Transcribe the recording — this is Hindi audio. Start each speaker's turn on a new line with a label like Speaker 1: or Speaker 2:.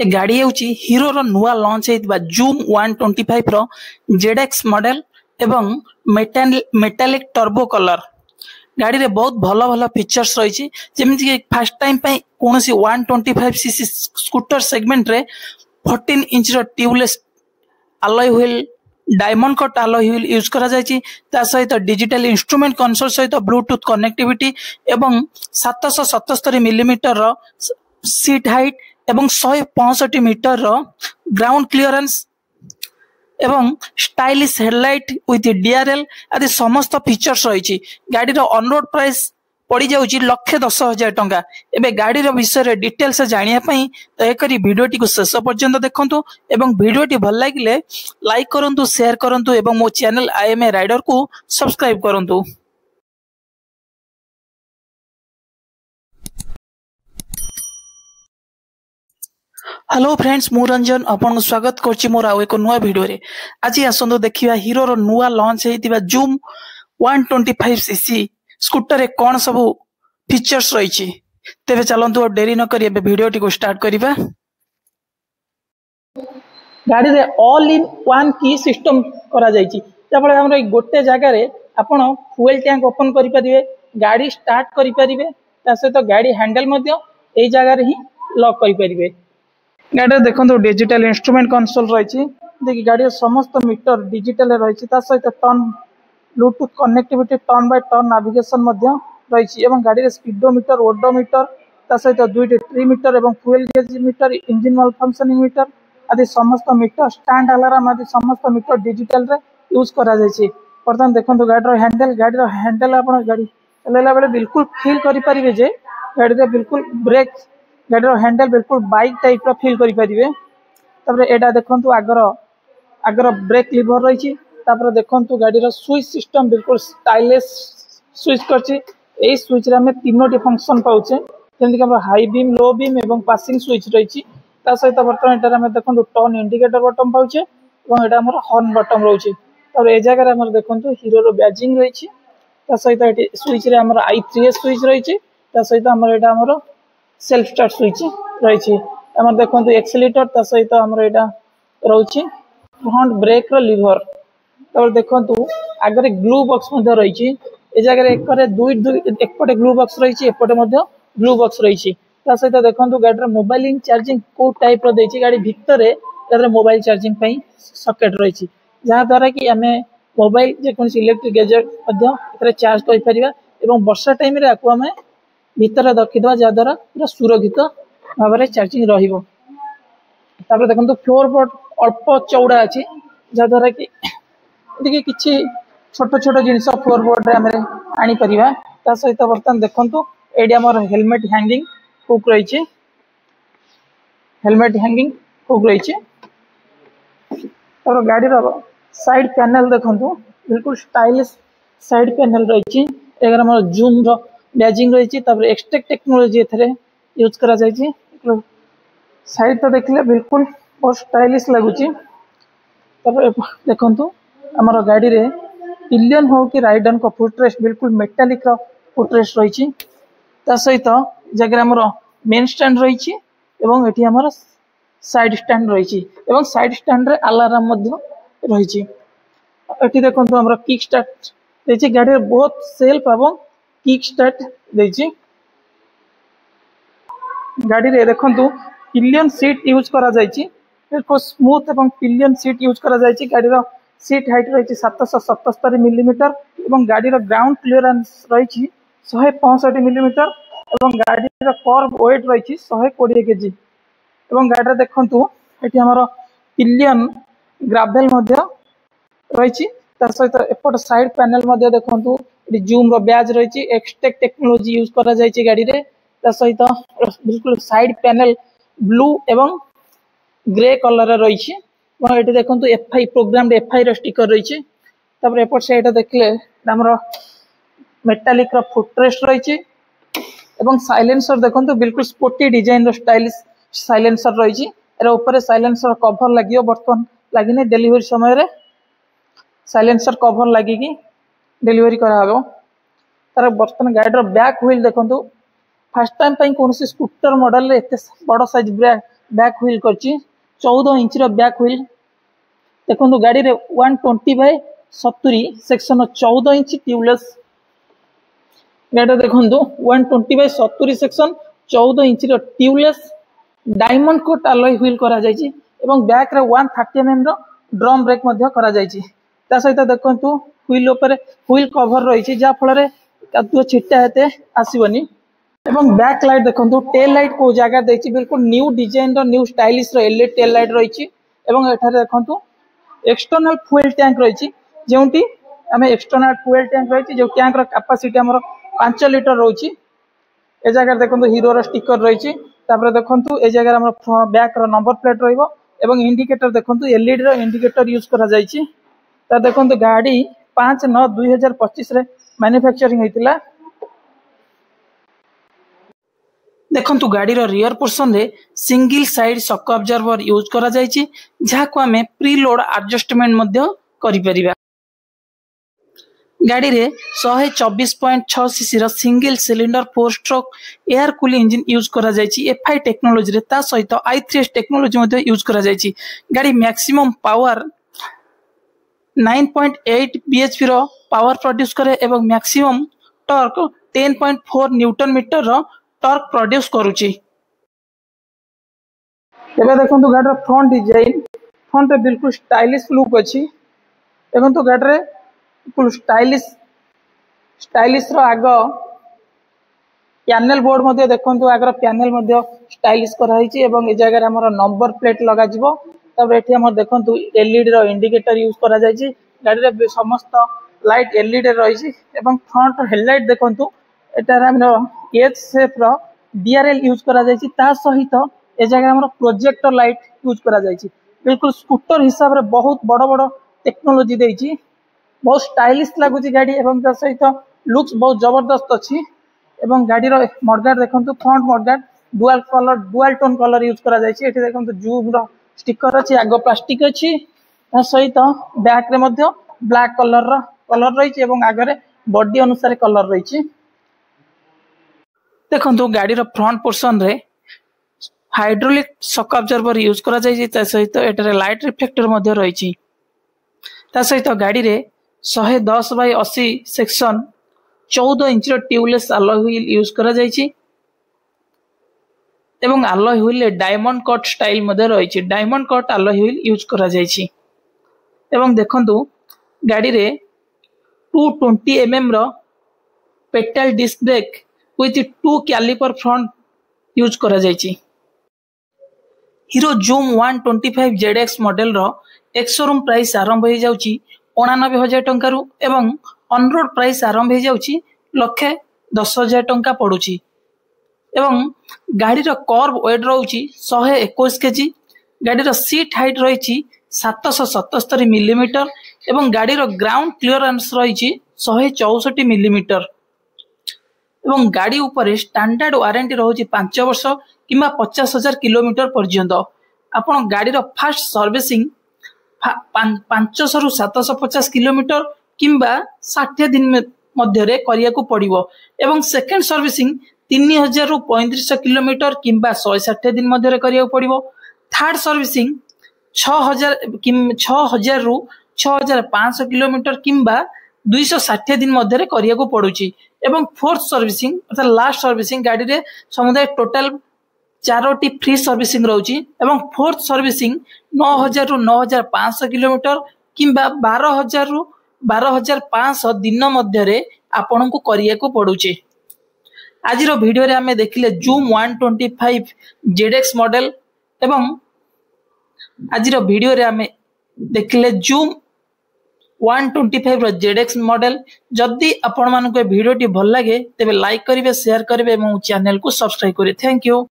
Speaker 1: ए गाड़ी ହେଉଛି ହିରୋର ନୂଆ ଲଞ୍ଚ ହେଇଥିବା ଜୁମ୍ 125 ର ZX ମଡେଲ ଏବଂ ମେଟାଲିକ ଟର୍ବୋ କଲର। ଗାଡ଼ିରେ ବହୁତ ଭଲ ଭଲ ଫିଚର୍ସ ରହିଛି, ଯେମିତି କି ଫାର୍ଷ୍ଟ ଟାଇମ୍ ପାଇଁ କୌଣସି 125cc ସ୍କୁଟର ସେଗମେଣ୍ଟରେ 14 ଇଞ୍ଚର tubeless alloy wheel diamond cut alloy wheel use करा जायछि। ता सहित डिजिटल इंस्ट्रूमेंट कंसोल सहित ब्लूटूथ कनेक्टिविटी एवं 777 मिलीमीटर रो सीट हाइट एवं 165 मीटर रो ग्राउंड क्लियरेंस एवं स्टाइलिश हेडलाइट विथ डीआरएल आदि समस्त फीचर्स रही। गाड़ी रो ऑन रोड प्राइस पड़ जाऊँगी 1,10,000 टंका। एबे गाड़ी रो विषय डिटेल्स जानिया पई दयाकरी वीडियोटी को शेष पर्यंत देखंतु एवं वीडियोटी भल लागिले लाइक करंतु, शेयर करंतु एवं मो चैनल आईएमए राइडर को सब्सक्राइब करंतु। हेलो फ्रेंड्स, मु रंजन आपन को स्वागत करछि मोर आउ एक नुआ वीडियो रे। आज आसंतु देखिबा हीरो रो नुआ लॉन्च हेतिबा जूम 125cc स्कूटर रे कोन सब फीचर्स रही। तेरे चलतु और डेरी न करी वीडियोटी को स्टार्ट करिबा। गाड़ी रे ऑल इन वन की सिस्टम करा जायछि, जबले हमर गोटे जगह रे आपण फ्यूल टैंक ओपन करि परिबे, गाड़ी स्टार्ट करि परिबे, ता सहित गाड़ी हैंडल मध्ये एई जगह रे ही लॉक करि परिबे। गाड़ी देखो डिजिटल इंस्ट्रूमेंट कंसोल रही। देखिए गाड़ी समस्त मीटर डिजिटल रही, सहित turn Bluetooth connectivity turn by turn navigation रही। गाड़ी स्पीडोमीटर, ओडोमीटर, सहित 2टी ट्रिमीटर और fuel gauge meter, engine malfunctioning meter आदि समस्त मीटर, स्टैंड अलार्म आदि समस्त मीटर डिजिटल रे यूज करा जायछि। बर्तमान देखो गाड़ी हैंडल आप गाड़ी चलेला बेले बिल्कुल फील करि परिबे जे गाड़ी रे बिल्कुल ब्रेक, गाड़ी हैंडल बिल्कुल बाइक टाइप रो फील करि परिबे। तबरे एडा देखंतु आगर ब्रेक लीवर रही। तापर देखंतु गाड़ी रो स्विच सिस्टम बिल्कुल स्टाइलिश स्विच करछि। एई स्विच रे हमें तीनोटी फंक्शन पाउछे, जेंति कि हाई बीम, लो बीम एवं पासिंग स्विच रही। ता सहित बर्तमान एटार हमें देखंतु टर्न इंडिकेटर बटन पाउछे एवं एटा हमर हॉर्न बटन रहउछि। तब ए जगह रे हमर देखंतु हीरो रो बैजिंग रही। ता सहित एटी स्विच रे हमर i3s स्विच रही। ता सहित हमर एटा हमर सेल्फ स्टार्ट स्विच रही। हमर देखंतु एक्सीलेटर, ता सहित हमर एटा रहउछि फ्रंट ब्रेक रो लीवर। तब देखंतु आगरे ग्लू बॉक्स मध्ये रही। ए जगह रे एकपटे ग्लू बॉक्स रही, एपटे मध्ये ग्लू बॉक्स रही। ता सहित देखंतु गाड़ी रे मोबाइल चार्जिंग को टाइप रो देछि। गाड़ी भितरे गाड़ी रे मोबाइल चार्जिंग पई सॉकेट रही, जहा द्वारा कि हमें मोबाइल जे कोन इलेक्ट्रिक गैजेट मध्ये एतरे चार्ज करि परिबा एवं वर्षा टाइम रे आकु हमें भीतर रखिदवा, जहा द्वारा पूरा सुरक्षित भाव में चार्जिंग रहिबो। तापर देखंतु फ्लोर बोर्ड अल्प चौड़ा अछि, जहा द्वारा कि देखि किछि छोट छोट जिनिस फ्लोर बोर्ड रे हमें आनी परिबा। ता सहित बर्तमान देखंतु एडी हमर हेलमेट हैंगिंग हुक रही। हेलमेट हैंगिंग हुक रही। और गाड़ी रो साइड पैनल देखंतु बिल्कुल स्टाइलिश साइड पैनल रही। एगर हमर जूम रो बैजिंग रही। तापर एक्सटेक टेक्नोलॉजी एथरे यूज करा जायछि। साइड तो देखले बिल्कुल बहुत स्टाइलिश लगुछि। तापर देखंतु हमर गाड़ी रे पिलियन हो कि राइडन को फुटरेस्ट बिल्कुल मेटालिक रो फुटरेस्ट रही। ता सहित जगह हमर मेन स्टैंड रही एवं एठी हमर साइड स्टैंड रही एवं साइड स्टैंड रे अलार्म मध्ये रही। एठी देखंतु हमर किक स्टार्ट देछि। गाड़ी रे बहुत सेल्फ एवं किक स्टार्ट देछि। गाड़ी रे देखंतु पिलियन सीट यूज करा जायछि, बिल्कुल स्मूथ एवं पिलियन सीट यूज करा जायछि। गाड़ी रो सीट हाइट रही 777 मिलीमीटर एवं गाड़ी रो ग्राउंड क्लियरेंस रही 165 मिलीमीटर एवं गाड़ी रो कर्व वेट रही 120 केजी। एवं गाड़ी रे देखंतु एठी हमर पिलियन ग्रावेल मध्ये रही। ता सहित एपट साइड पैनल मध्ये देखंतु एठी जूम रो बैज रही। एक्सटेक टेक्नोलॉजी यूज करा जायछि गाड़ी रे। ता सहित बिल्कुल साइड पैनल ब्लू एवं ग्रे कलर रही। ये देखो एफआई प्रोग्राम एफआई रो स्टिकर रही। तापर एपट साइड देखले हमर मेटालिक रो फुटरेस्ट रही एवं साइलेंसर देखो बिल्कुल स्पोर्टी डिजाइन रो स्टाइलिश साइलेंसर रही। एरा ऊपर साइलेंसर कवर लागियो, बर्तमान लागिने डिलीवरी समय रे साइलेंसर कवर लागिकी डिलीवरी करा हबो। तार बर्तमान गाड़ी रो बैक व्हील देखो फर्स्ट टाइम कौन स्कूटर मॉडल रे एते बड़ साइज बैक व्हील करछि 14 इंच रो बैक व्हील देखो गाड़ी रे 120/70 सेक्शन 14 इंच ट्यूबलेस गाड़ी देखो 120/70 सेक्शन 14 इंच रो tubeless diamond cut alloy wheel करा जायछि एवं बैक रे 130 mm रो ड्रम ब्रेक मध्य करा जायछि ता सहित देखंतु व्हील ऊपर व्हील कवर रही जा फल कादुआ छिटा हेते आसीबनी एवं बैक लाइट देखंतु टेल लाइट को जगह देछि बिल्कुल न्यू डिजाइन रो न्यू स्टाइलिश रो एलईडी टेल लाइट रही एवं एठारे देखंतु एक्सटर्नल फ्यूएल टैंक रही जेउटी आमे एक्सटर्नल फ्यूएल टैंक रही जो टैंक रो कैपेसिटी हमर 5 लीटर रही ए जगह देखंतु हीरो रो स्टिकर रही तापर देखंतु ए जगह हमर बैक रो नंबर प्लेट रहइबो एवं इंडिकेटर देखंतु एलईडी रो इंडिकेटर यूज करा जायछि ता देखंतु गाड़ी 5/9/2025 रे मैन्युफैक्चरिंग हेतिला देखंतु गाड़ी रो रियर पोर्शन रे single side shock observer use करा जायछि जहा को हमें प्रीलोड एडजस्टमेंट मध्य करि परिबा गाड़ी रे 124.6 सीसी रो single cylinder 4 stroke air cooling engine use करा जायछि एफआई टेक्नोलॉजी रे ता सहित i3s टेक्नोलॉजी मध्य यूज करा जायछि गाड़ी मैक्सिमम पावर 9.8 bhp रो पावर प्रोड्यूस करे एवं मैक्सिमम टॉर्क 10.4 न्यूटन मीटर रो टॉर्क प्रोड्यूस करूची एबे देखंतु गाड़ी रो फ्रंट डिजाइन फ्रंट रे बिल्कुल स्टाइलिश लुक अछि देखंतु गाड़ी रे बिल्कुल स्टाइलिश रो आगो पैनल बोर्ड मध्ये देखंतु आगर पैनल मध्ये स्टाइलिश करा हिची एवं ए जगह रे हमर नंबर प्लेट लगा जिवो तब एठी हमर देखंतु एलईडी रो इंडिकेटर यूज करा जायछि गाड़ी रे समस्त लाइट एलईडी रहिछि एवं फ्रंट हेडलाइट देखंतु एटार हमर एच शेप रो डीआरएल यूज करा जायछि ता सहित ए जगह हमर प्रोजेक्टर लाइट यूज करा जायछि बिल्कुल स्कूटर हिसाब रे बहुत बड़ बड़ टेक्नोलॉजी देछि बहुत स्टाइलिश लागुछि गाड़ी एवं ता सहित लुक्स बहुत जबरदस्त अछि एवं गाड़ी रो मडगार्ड देखंतु front mudguard dual tone colour use करा जायछि एठी देखंतु जूम रो स्टिकर अछि आगो प्लास्टिक अछि ता सहित बैक रे मध्य ब्लैक कलर रहिछि एवं आगरे बॉडी अनुसार कलर रहिछि देखंतु गाड़ी रो फ्रंट पोर्शन रे हाइड्रोलिक शॉक ऑब्जर्वर यूज करा जायछि ता सहित एटारे लाइट रिफ्लेक्टर मध्य रहिछि ता सहित गाड़ी रे 110/80 सेक्शन 14 इंच रो ट्यूबलेस अलॉय व्हील यूज करा जायछि एवं अलॉय व्हील रे डायमंड कट स्टाइल मध्य रहिछि diamond cut alloy wheel use करा जायछि एवं देखंतु गाड़ी रे 220 mm रो pedal disc brake with 2 caliper front use करा जायछि हीरो जूम 125 ZX मॉडल रो एक्स शोरूम प्राइस आरंभ हो जाउछि 89,000 टंका रु एवं ऑन रोड प्राइस आरंभ हो जाउछि 1,10,000 टंका पडुछि एवं गाड़ी रो कर्व वेट रहउछि 121 केजी गाड़ी रो सीट हाइट रहिछि 777 मिलीमीटर एवं गाड़ी रो ग्राउंड क्लियरेंस रहिछि 164 मिलीमीटर एवं गाड़ी ऊपर स्टैंडर्ड वारंटी रहउछि 5 वर्ष किंबा 50,000 किलोमीटर पर्यंत आपण गाड़ी रो फास्ट सर्विसिंग 500 रु 750 किलोमीटर किंबा 60 दिन मध्य रे करिया को पड़िबो एवं सेकंड सर्विसिंग 3000 रु 3500 किलोमीटर किंबा 160 दिन मध्य रे करिया को पड़िबो थर्ड सर्विसिंग 6000 रु 6500 किलोमीटर किंबा 260 दिन मध्य रे करिया को पड़ुछि एवं फोर्थ सर्विसिंग अर्थात लास्ट सर्विसिंग गाड़ी रे समुदाय टोटल 4टी फ्री सर्विसिंग रहउछि एवं फोर्थ सर्विसिंग 9000 रु 9500 किलोमीटर किंबा 12000 रु 12500 दिन मध्य रे आपन को करिया को पड़ुछि आज रो वीडियो रे हमें देखिले जूम 125 ZX मॉडल एवं आज रो वीडियो रे हमें देखिले जूम 125 रो ZX मॉडल जदि आपण मानको वीडियो टी भल लागे तबे लाइक करिवे शेयर करिवे एवं चैनल को सब्सक्राइब करिवे थैंक यू।